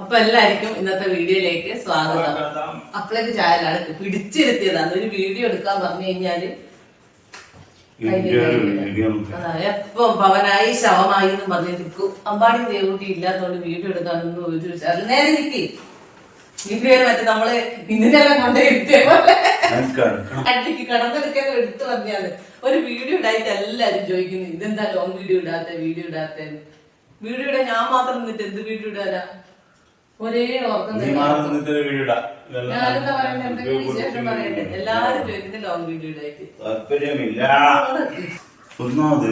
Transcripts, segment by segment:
അപ്പൊ എല്ലാവർക്കും ഇന്നത്തെ വീഡിയോയിലേക്ക് സ്വാഗതം. അപ്പളേക്ക് ചായലാണ് പിടിച്ചിരുത്തിയതാണ്. ഒരു വീഡിയോ എടുക്കാൻ പറഞ്ഞു കഴിഞ്ഞാല് എപ്പൊ പവനായി ശവമായി എന്ന് പറഞ്ഞിരിക്കും. അമ്പാടി ദേവൂട്ടി ഇല്ലാത്തോണ്ട് വീഡിയോ എടുക്കാനൊന്നും ഒരു അത് നേരെ നിൽക്കി വീഡിയോ മറ്റേ നമ്മള് ഇന്നെല്ലാം കൊണ്ടിരുത്തിയ പോലെ അടിക്ക് കടന്നെടുക്കാൻ എടുത്തു പറഞ്ഞാല് ഒരു വീഡിയോ ഇടായിട്ട് എല്ലാരും ചോദിക്കുന്നു ഇതെന്താ ലോങ് വീഡിയോ ഇടാത്ത വീഡിയോ ഇടാൻ ഞാൻ മാത്രം നിന്നിട്ട് എന്ത് വീഡിയോ ഇടാനാ? ഒരേ ഓർക്കം എല്ലാരും ചോദിക്കുന്നത് ലോങ് വീഡിയോ ഇടായിട്ട് താല്പര്യമില്ല. ഒന്നാമത്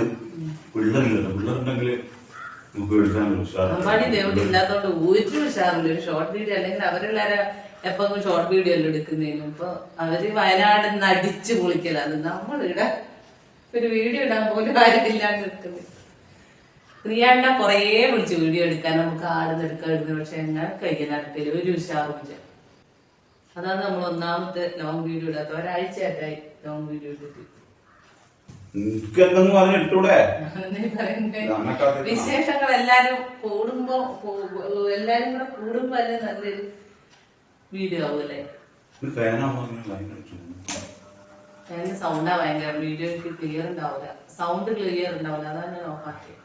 പിള്ളേരുണ്ടെങ്കിൽ അമ്പാടി ദേവടി ഇല്ലാത്തോണ്ട് ഒരു ഉഷാറില്ല. ഒരു ഷോർട്ട് വീഡിയോ അല്ലെങ്കിൽ അവരെല്ലാരും എപ്പോഴും ഷോർട്ട് വീഡിയോ എല്ലാം എടുക്കുന്നതിനും ഇപ്പൊ അവര് വയനാട് നടിച്ചു പൊളിക്കലാണ്. നമ്മളിവിടെ ഒരു വീഡിയോ ഇടാൻ പോലും ആരുമില്ലാണ്ട് നിൽക്കുന്നത്. പ്രിയാണ്ട കൊറേ വിളിച്ചു വീഡിയോ എടുക്കാൻ, നമുക്ക് ആടുന്നെടുക്കാൻ, പക്ഷെ എങ്ങനെ കഴിക്കാനടുത്തില്ല ഒരു ഉഷാറുമില്ല. അതാണ് നമ്മൾ ഒന്നാമത്തെ ലോങ് വീഡിയോ ഇടാത്ത. ഒരാഴ്ചയായിട്ടായി ലോങ് വീഡിയോ ഇട്ടിട്ട്. വിശേഷങ്ങൾ എല്ലാരും കൂടുമ്പോ എല്ലാരും കൂടെ കൂടുമ്പോ അല്ലേ നല്ലൊരു വീഡിയോ ആവൂല്ലേ? ഫാനിന്റെ സൗണ്ടാ ഭയങ്കര. വീഡിയോക്ക് ക്ലിയർ ഉണ്ടാവില്ല, സൗണ്ട് ക്ലിയർ ഉണ്ടാവില്ല. അതാണ് ഞാൻ ഓഫാക്കിയത്.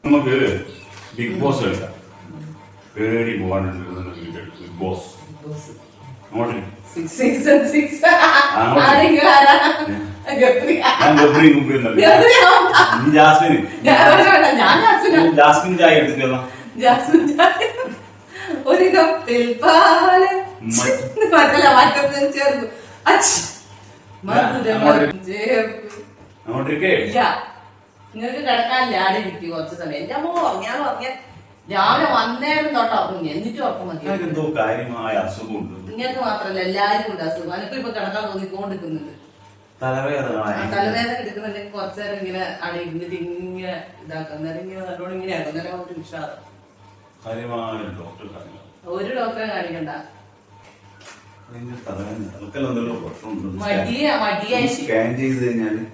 നമുക്ക് ബിഗ് ബോസ് കളിക്കാം. പേടി പോകാനുണ്ട് ബിഗ് ബോസ്. ജാസ്മിൻ ചായ എടുത്തില്ല. ഒരു കപ്പിൽ പാല് ചേർന്നു നിങ്ങൾക്ക് കിടക്കാനില്ല. ആടെ കിട്ടി കുറച്ച് സമയം. എന്റെ അമ്മ ഉറങ്ങിയാൽ രാവിലെ വന്നേരം തൊട്ട് ഉറങ്ങി. എന്നിട്ട് ഉറക്കം മതി. നിങ്ങൾക്ക് മാത്രല്ല എല്ലാരും ഉണ്ട് അസുഖം. അനക്കും ഇപ്പൊ കിടക്കാൻ തോന്നിക്കൊണ്ടിരിക്കുന്നുണ്ട്. തലവേദന എടുക്കുന്നുണ്ടെങ്കിൽ കുറച്ചു നേരം ഇങ്ങനെ അവിടെ ഇരുന്നിട്ട് ഇങ്ങനെ ഇതാക്കാം. നേരം ഇങ്ങനെ നല്ലോണം ഇങ്ങനെ ആക്കും. നേരം ഒരു ഉഷാറ്. ഒരു ഡോക്ടറെ കാണിക്കണ്ട. മടിയായി സ്കാൻ ചെയ്യണം.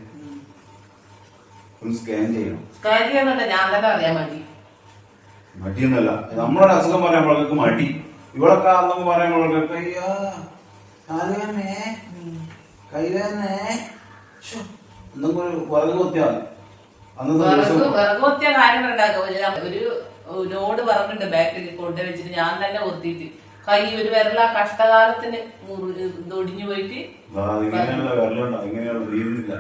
സ്കാൻ ചെയ്യാന്നുണ്ട് ഞാൻ തന്നെ അറിയാൻ മടി. മടിയൊന്നല്ല, നമ്മളൊരു അസുഖം പറയുമ്പോഴേക്ക് മടി. ഇവളൊക്കെ അന്നൊക്കെ പറയുമ്പോഴേക്ക് അയ്യോ കാലുവേദനേ കൈവേദനേ എന്തെങ്കിലും ഒരു വിറക് കൊത്തിയാൽ വിറക് കൊത്തിയ കാര്യങ്ങളുണ്ടാക്കും. ഒരു നോട് പറഞ്ഞിട്ടുണ്ട് ബാക്കിൽ കൊണ്ടു വെച്ചിട്ട് ഞാൻ തന്നെ കൊത്തിയിട്ട് കൈ ഒരു വിരല കഷ്ടകാലത്തിന് ഒടിഞ്ഞു പോയിട്ട് ഇങ്ങനെയുള്ള വിരലുണ്ടോ? ഇങ്ങനെയുള്ള നീരുന്നില്ല.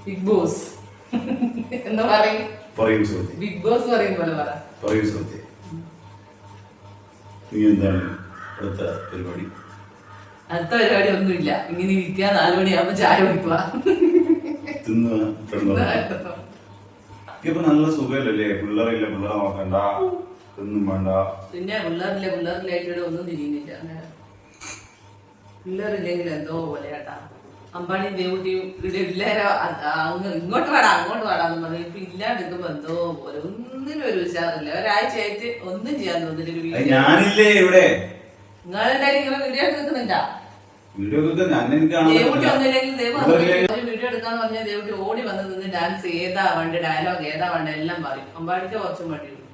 ബിഗ് ബോസ് എന്താ പറയും? ബിഗ് ബോസ് പറയും പോലെ പറയൂ. നീ എന്താണ് അടുത്ത പരിപാടി? അടുത്ത പരിപാടി ഒന്നുമില്ല. ഇങ്ങനെ ഇരിക്കുക. 4 മണിയാകുമ്പോ ചായ കുടിക്കുക. ഇപ്പൊ നല്ല സുഖമല്ലേ? പിള്ളേരില്ല, പിള്ളേരെ നോക്കണ്ട, ഒന്നും വേണ്ട. പിന്നെ പിള്ളേരില്ലായിട്ട് ഒന്നും തിരിയുന്നില്ല. പിള്ളേരില്ലെങ്കിൽ എന്തോ പോലെ കേട്ടാ. അമ്പാടി ദേവൂട്ടിയും ഇവിടെ എല്ലാരും ഇങ്ങോട്ട് വേടാ അങ്ങോട്ട് വേടാന്ന് പറഞ്ഞു. ഇപ്പൊ ഇല്ലാണ്ടിരിക്കുമ്പോ എന്തോ പോലെ. ഒന്നിനും ഒരു ഉഷാറില്ല. ഒരാഴ്ചയായിട്ട് ഒന്നും ചെയ്യാൻ തോന്നില്ല. ഞാനില്ലേ ഇവിടെ. നിങ്ങളെല്ലാരും ഇങ്ങനെ വീഡിയോ എടുക്കുന്നുണ്ടാ? ദേവൂട്ടി ഒന്നില്ലെങ്കിൽ വീഡിയോ എടുക്കാന്ന് പറഞ്ഞാൽ ദേവൂട്ടി ഓടി വന്ന് നിന്ന് ഡാൻസ് ഏതാ വേണ്ട, ഡയലോഗ് ഏതാ വേണ്ട എല്ലാം പറയും. അമ്പാടിക്ക് കുറച്ചും മടിയുള്ളൂ.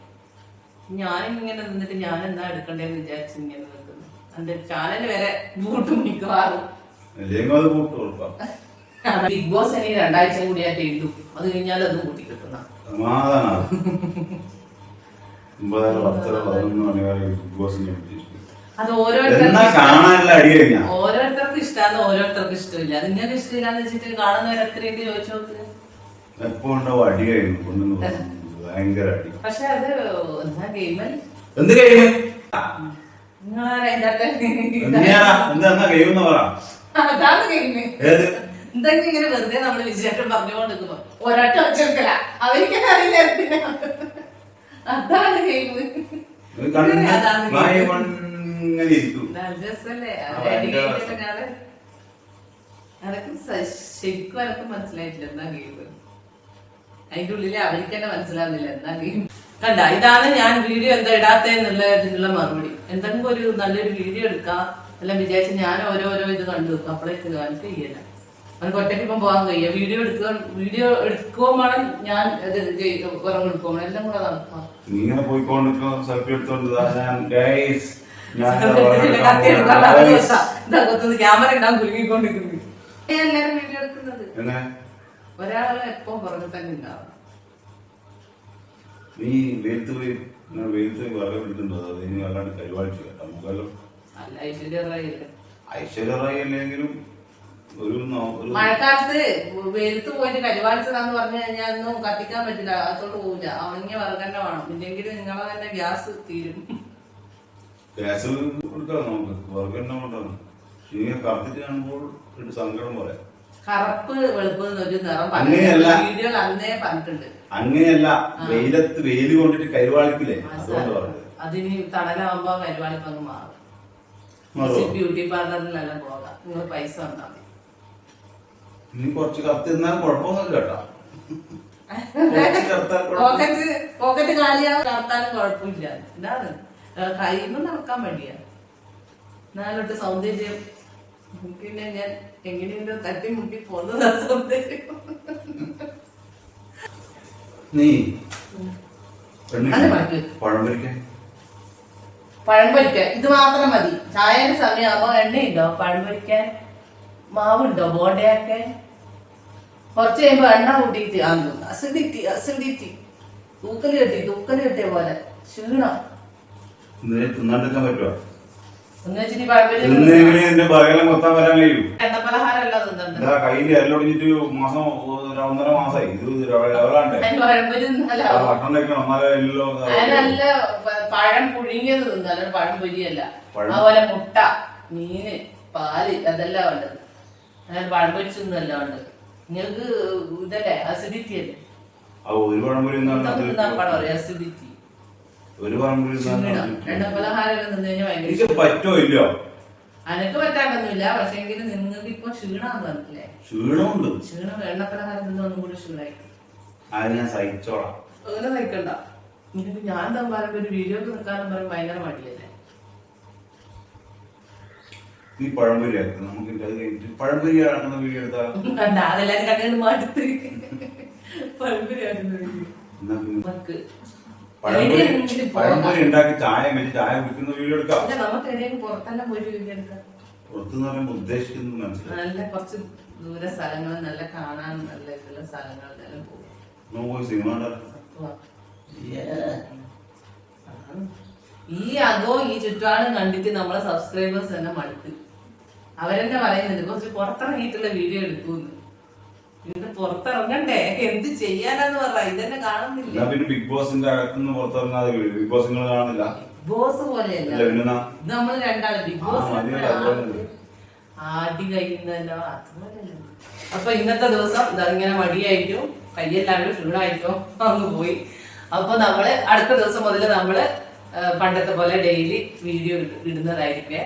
ഞാനിങ്ങനെ നിന്നിട്ട് ഞാൻ എന്താ എടുക്കണ്ടേന്ന് വിചാരിച്ചു ഇങ്ങനെ നിൽക്കുന്നു. എന്റെ ചാനല് വരെ ബൂട്ടും മിക്കവാറും. ബിഗ് ബോസ് ഇനി 2 ആഴ്ച കൂടിയായിട്ട് എഴുതും. അത് കഴിഞ്ഞാൽ അതും കൂട്ടി കിട്ടുന്ന അത് ഓരോരുത്തർക്കും ഇഷ്ടമാണ്, ഓരോരുത്തർക്കും ഇഷ്ടമില്ല. അത് നിങ്ങൾക്ക് ഇഷ്ടമില്ലാന്ന് വെച്ചിട്ട് കാണുന്നവർ എത്രയൊക്കെ ചോദിച്ചു നോക്ക്. പക്ഷെ അത് എന്താ ഗെയിമൽ അതാണ് ഗെയിം. എന്തെങ്കിലും ഇങ്ങനെ വെറുതെ നമ്മള് വിജയേട്ടൻ പറഞ്ഞുകൊണ്ടിരിക്കുമ്പോ ഒരൊറ്റ ഒച്ചെടുക്കല അവർക്ക് അറിയില്ല. അതാണ് ഗെയിം. ശരിക്കും അനക്ക് മനസ്സിലായിട്ടില്ല എന്താ ഗെയിം. അതിന്റെ ഉള്ളില് അവർക്ക് തന്നെ മനസ്സിലാവുന്നില്ല എന്താ ഗെയിം. കണ്ട, ഇതാണ് ഞാൻ വീഡിയോ എന്താ ഇടാത്തതിനുള്ള മറുപടി. എന്തെങ്കിലും ഒരു നല്ലൊരു വീഡിയോ എടുക്കാം, എല്ലാം വിചാരിച്ച് ഞാൻ ഓരോരോ ഇത് കണ്ടു വെക്കും. അപ്പോഴേക്ക് കാലത്ത് ചെയ്യല അവർക്ക് ഒറ്റയ്ക്ക് ഇപ്പം പോകാൻ കഴിയുക. വീഡിയോ എടുക്കുമ്പോൾ വേണം ഞാൻ ഉറങ്ങി എടുക്കുമ്പോൾ എല്ലാം കൂടെ നടക്കാം. നീ ഇങ്ങനെ പോയിക്കൊണ്ടിരിക്കും സെൽഫി എടുത്തോണ്ട് ക്യാമറ ഇടാൻ കുലുങ്ങിക്കൊണ്ടിരിക്കുന്നത്. എല്ലാരും വീഡിയോ എടുക്കുന്നത് ഒരാള് എപ്പം പുറകെ തന്നെ ഉണ്ടാവും. നീ വെയിലത്ത് പോയി വെള്ളം എടുത്തിട്ടുണ്ടോ? അത് ഇനി അല്ലാണ്ട് പരിപാടിച്ചു കേട്ടോ മുഖല്ലോ. അല്ല ഐശ്വര്യ റായി അല്ലെങ്കിലും ഒരു മഴക്കാലത്ത് വെയിലത്ത് പോയിട്ട് കരിവാളിച്ചതാന്ന് പറഞ്ഞു കഴിഞ്ഞാൽ ഒന്നും കത്തിക്കാൻ പറ്റില്ല, അകത്തോട്ട് പോവില്ല. ഉണങ്ങിയ വിറക് തന്നെ വേണം, ഇല്ലെങ്കിൽ നിങ്ങളെ തന്നെ ഗ്യാസ് തീരും. ഗ്യാസ് കൊടുക്കാം നമുക്ക്, വിറക് തന്നെ കൊണ്ടാണ്. ഇനി കത്തിച്ച് കാണുമ്പോൾ ഒരു സങ്കടം പറയാം. കറുപ്പ് വെളുപ്പ് ഒരു നിറം വീഡിയോ അന്നേ പറഞ്ഞിട്ടുണ്ട്. അങ്ങനെയല്ല, വെയിലത്ത് വെയില് കൊണ്ടിട്ട് കരിവാളിക്കില്ലേ, അതുകൊണ്ട് പറഞ്ഞത്. അതിന് തണലാവുമ്പോ കരിവാളിപ്പങ്ങ് മാറും. ബ്യൂട്ടി പാർലറിലെല്ലാം പോകാം, നിങ്ങൾ പൈസ വന്നാൽ മതി. നീ കുറച്ച് കത്തിരുന്നാലും കുഴപ്പമൊന്നുമില്ല കേട്ടോ. പോക്കറ്റ് കാലിയാവും, കറുത്താലും കുഴപ്പമില്ല. എന്താണ് കയ്യുമ്പോ നടക്കാൻ വേണ്ടിയാ. നാലോട്ട് സൗന്ദര്യം പിന്നെ ഞാൻ എങ്ങനെയുണ്ട് തട്ടിമുട്ടി പോകുന്നതാ സൗന്ദര്യം. നീ പഴം പൊരിക്കാൻ ഇത് മാത്രം മതി. ചായന്റെ സമയമാകുമ്പോ എണ്ണയുണ്ടോ? പഴം പൊരിക്കാൻ മാവുണ്ടോ? ബോണ്ടയാക്കാൻ കുറച്ച് കഴിയുമ്പോ എണ്ണ കൂട്ടിയിട്ട് അസിഡിറ്റി തൂക്കല് കെട്ടിയ പോലെ ക്ഷീണം. തിന്നാണ്ടിരിക്കാൻ പറ്റുമോ? എണ്ണപ്പലഹാരം അല്ല തിന്നുണ്ട്. കയ്യില് എല്ലൊടിഞ്ഞിട്ട് മാസം 1.5 മാസമായി. ഇത് നല്ല പഴം പുഴുങ്ങിയത് തിന്നു, അല്ലാണ്ട് പഴം പൊരിയല്ല. അതുപോലെ മുട്ട, മീന്, പാല് അതെല്ലാം വേണ്ടത്. അങ്ങനെ പഴം പൊരിച്ചു തിന്നല്ല വേണ്ടത്. നിങ്ങൾക്ക് ഇതല്ലേ അസിഡിറ്റി അല്ലേ? അസിഡിറ്റി എണ്ണപ്പലഹാരം നിന്ന് കഴിഞ്ഞാൽ ഭയങ്കര അനക്ക് പറ്റാണ്ടൊന്നുമില്ല. പക്ഷെ എങ്കിലും നിങ്ങൾക്ക് ഇപ്പൊ ക്ഷീണാന്ന് പറഞ്ഞില്ലേ? ക്ഷീണം എണ്ണപ്പലഹാരം നിന്നൊന്നും കൂടി ക്ഷീണായിരിക്കും. അങ്ങനെ സഹിക്കണ്ട. നിങ്ങൾക്ക് ഞാൻ പറയുമ്പോ ഒരു വീഡിയോക്ക് നിൽക്കാനും പറയും ഭയങ്കര മടിയല്ലേ? നീ പഴംപൊരി പഴംപൊരി ആക്കുന്ന വീഡിയോ എടുത്താൽ അതെല്ലാരും കണ്ടു മാറ്റി പഴംപൊരി ആക്കുന്ന വീഡിയോ പഴംപൊരി ഉണ്ടാക്കി ചായ കുടിക്കുന്ന വീഡിയോ എടുക്കാം. നമുക്ക് എവിടെയും പുറത്തെല്ലാം പോയി വീഡിയോ എടുക്കാം. പുറത്തുനിന്ന് പറയുമ്പോ ഉദ്ദേശിക്കുന്നത് മനസ്സിലായി. നല്ല കുറച്ച് ദൂര സ്ഥലങ്ങൾ, നല്ല കാണാൻ നല്ല ഇതുള്ള സ്ഥലങ്ങളിലെല്ലാം പോകും. സിനിമ ഈ ചുറ്റുപാടും കണ്ടിട്ട് നമ്മളെ സബ്സ്ക്രൈബേഴ്സ് തന്നെ മടുത്ത് അവരെന്നെ പറയുന്നുണ്ട് കുറച്ച് പുറത്തിറങ്ങിയിട്ടുള്ള വീഡിയോ എടുക്കൂന്ന്. ഇത് പുറത്തിറങ്ങണ്ടേ, എന്ത് ചെയ്യാനാന്ന് പറഞ്ഞ ഇതന്നെ കാണുന്നില്ല. പിന്നെ ബിഗ് ബോസിന്റെ അകത്തുനിന്ന് പുറത്തിറങ്ങാതെ ബിഗ് ബോസ് നിങ്ങൾ കാണുന്നില്ല. ബോസ് പോലെയല്ല ഇത്, നമ്മൾ രണ്ടാള് ബിഗ് ബോസ് ആടി കഴിയുന്നല്ലോ അതുപോലെയല്ല. അപ്പൊ ഇന്നത്തെ ദിവസം ഇങ്ങനെ മടിയായിട്ടും കയ്യെല്ലാണ്ട് ക്ഷീണമായിട്ടും അങ്ങ് പോയി. അപ്പൊ നമ്മള് അടുത്ത ദിവസം മുതൽ നമ്മള് പണ്ടത്തെ പോലെ ഡെയിലി വീഡിയോ ഇടുന്നതായിരിക്കേ.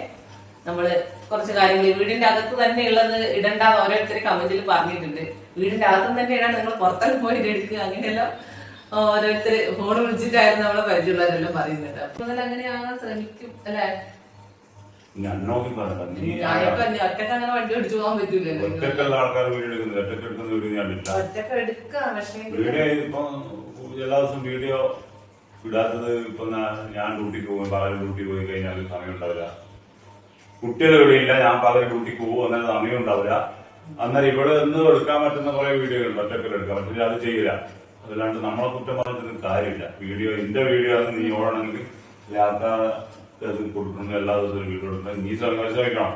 നമ്മള് കുറച്ച് കാര്യങ്ങൾ വീടിന്റെ അകത്ത് തന്നെ ഉള്ളത് ഇടണ്ടാന്ന് ഓരോരുത്തർ കമന്റിൽ പറഞ്ഞിട്ടുണ്ട്. വീടിന്റെ അകത്ത് തന്നെ ഇടാൻ നിങ്ങൾ പുറത്തെല്ലാം പോയി എടുക്കുക, അങ്ങനെയല്ലോ ഓരോരുത്തർ ഫോൺ വിളിച്ചിട്ടായിരുന്നു നമ്മളെ പരിചയമുള്ളവരെല്ലാം പറയുന്നത്. അപ്പൊ മുതൽ അങ്ങനെ ആകാൻ ശ്രമിക്കും അല്ലെ? ഒറ്റക്ക് അങ്ങനെ വണ്ടി ഓടിച്ചു പോകാൻ പറ്റൂലല്ലോ. ഒറ്റക്ക് എടുക്കാം. പക്ഷേ എല്ലാ ദിവസവും വീഡിയോ ഇടാത്തത് ഇപ്പൊ ഞാൻ ഡ്യൂട്ടിക്ക് പോകും, പകൽ ഡ്യൂട്ടി പോയി കഴിഞ്ഞാൽ സമയം ഉണ്ടാവില്ല. കുട്ടികൾ ഇവിടെയില്ല, ഞാൻ പകൽ ഡ്യൂട്ടിക്ക് പോകും, അന്നേരം സമയം ഉണ്ടാവില്ല. അന്നേരം ഇവിടെ നിന്ന് എടുക്കാൻ പറ്റുന്ന കുറെ വീഡിയോകളുണ്ട്, ഒറ്റക്കൽ എടുക്കാൻ പറ്റില്ല, അത് ചെയ്യില്ല. അതല്ലാണ്ട് നമ്മളെ കുറ്റം പറഞ്ഞിട്ട് കാര്യമില്ല. വീഡിയോ എന്റെ വീഡിയോ ആണ്, നീ ഓടണമെങ്കിൽ ആൾക്കാർക്ക് കൊടുക്കണം. എല്ലാ ദിവസവും വീഡിയോ എടുക്കണം, നീ ശ്രമിക്കണം.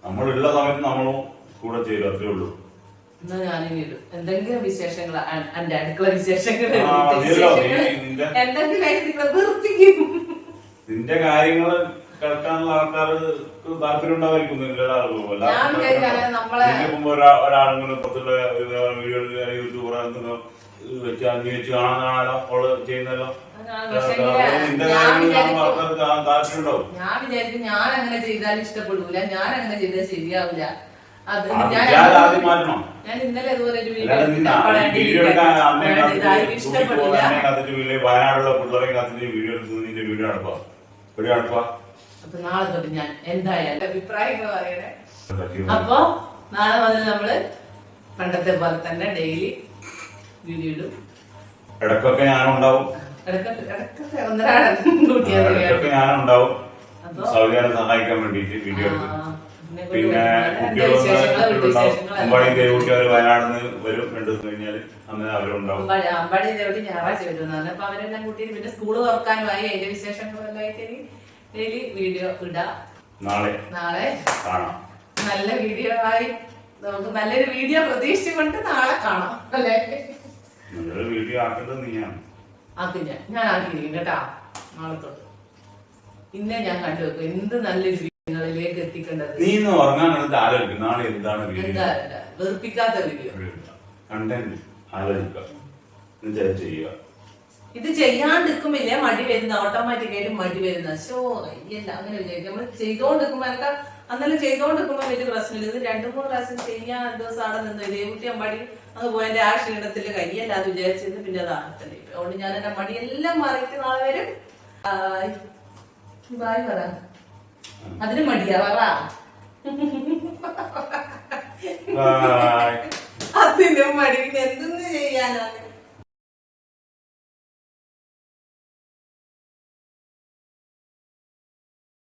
നമ്മളുള്ള സമയത്ത് നമ്മളും കൂടെ ചെയ്തു, അത്രേ ഉള്ളൂ. എന്തെങ്കിലും വിശേഷങ്ങൾ, എന്റെ അടുക്കള വിശേഷങ്ങൾ, നിന്റെ കാര്യങ്ങള് കേൾക്കാനുള്ള ആൾക്കാർക്ക് താല്പര്യം ഉണ്ടാവായിരിക്കും. ഒരാളിങ്ങനെ പുറത്തുള്ള യൂട്യൂബർ വെച്ച് അന്വേഷിച്ച് കാണാനാണല്ലോ അവള് ചെയ്യുന്നല്ലോ. നിന്റെ ആൾക്കാർക്ക് താല്പര്യം ഉണ്ടാവും. ഞാൻ വിചാരിക്കും ഞാൻ അങ്ങനെ ചെയ്താൽ ഇഷ്ടപ്പെടൂല, ഞാൻ അങ്ങനെ ചെയ്താൽ ശരിയാവില്ല. ആദ്യം മാറ്റണം. ഞാൻ ഇന്നലെ അതുപോലെ ഒരു വയനാടുള്ള പിള്ളേരെ കത്തിട്ട് വീഡിയോ എടുക്കുന്നത് നിന്റെ വീഡിയോ നടക്കുക, വീഡിയോ നടക്കുക. അപ്പൊ നാളെ തൊട്ട് ഞാൻ എന്തായാലും അഭിപ്രായങ്ങൾ പറയണേ. അപ്പൊ നാളെ മുതൽ നമ്മള് പണ്ടത്തെ പോലെ തന്നെ ഡെയിലി വീഡിയോ ഇടും. ഇടക്കൊക്കെ ഞാനുണ്ടാവും. ഇടക്കൊക്കെ ഒന്നരാടൻ ഇടക്കൊക്കെ ഞാനുണ്ടാവും സൗദിയെ സഹായിക്കാൻ വേണ്ടിട്ട് വീഡിയോ എടുക്കും. പിന്നെ അമ്പാടി ദേവൂട്ടികൾ വയനാട് നിന്ന് വരും 2 ദിവസം കഴിഞ്ഞാല് അങ്ങനെ അവരുണ്ടാവും. അമ്പാടി ദേവൂട്ടി ഞായറാഴ്ച വരുന്നതാണ്. അപ്പൊ അവരെല്ലാം കൂട്ടിയിട്ട് പിന്നെ സ്കൂള് തുറക്കാനുമായി അതിന്റെ വിശേഷങ്ങളെല്ലാം ആയിട്ട് ഡെയിലി വീഡിയോ ഇടാം. നാളെ കാണാം. നല്ല വീഡിയോ ആയി നമുക്ക് നല്ലൊരു വീഡിയോ പ്രതീക്ഷിച്ചുകൊണ്ട് നാളെ കാണാം അല്ലേ? നല്ലൊരു വീഡിയോ ആക്കേണ്ടത് നീയാണ്. ആക്കും ഞാൻ ആക്കിയിരിക്കും കേട്ടാ. നാളെ തൊട്ട് ഇന്നെ ഞാൻ കണ്ടുവെക്കും എന്ത് നല്ലൊരു വീഡിയോകളിലേക്ക് എത്തിക്കേണ്ടത്. നീ ഇന്ന് ഉറങ്ങാൻ ആലോചിക്കും നാളെ എന്താണ് എന്താ വെറുപ്പിക്കാത്ത വീഡിയോ കണ്ടന്റ് ആലോചിക്കുക ചെയ്യുക. ഇത് ചെയ്യാണ്ടിരിക്കുമ്പില്ലേ മടി വരുന്ന ഓട്ടോമാറ്റിക്കായിട്ട് മടി വരുന്ന ഷോ ഇല്ല അങ്ങനെ വിചാരിക്കും. നമ്മൾ ചെയ്തോണ്ടിരിക്കുമ്പോ എനിക്ക് അന്നേരം ചെയ്തോണ്ടിരിക്കുമ്പോ വലിയ പ്രശ്നമില്ല. ഇത് 2-3 പ്രാവശ്യം ചെയ്യാൻ ദിവസം അവിടെ നിന്ന് ദേവൂട്ടി അമ്പാടി അത് പോയതിന്റെ ആ ക്ഷീണത്തില് കയ്യല്ല അത് വിചാരിച്ചത് പിന്നെ അത് ആകത്തില്ല. അതുകൊണ്ട് ഞാൻ എന്റെ മടി എല്ലാം മാറിയിട്ട് നാളെ വരും. ബായ് പറ. അതിന് മടിയാ പറ. അതിനും മടി പിന്നെ എന്തെന്ന് ചെയ്യാനാണ്.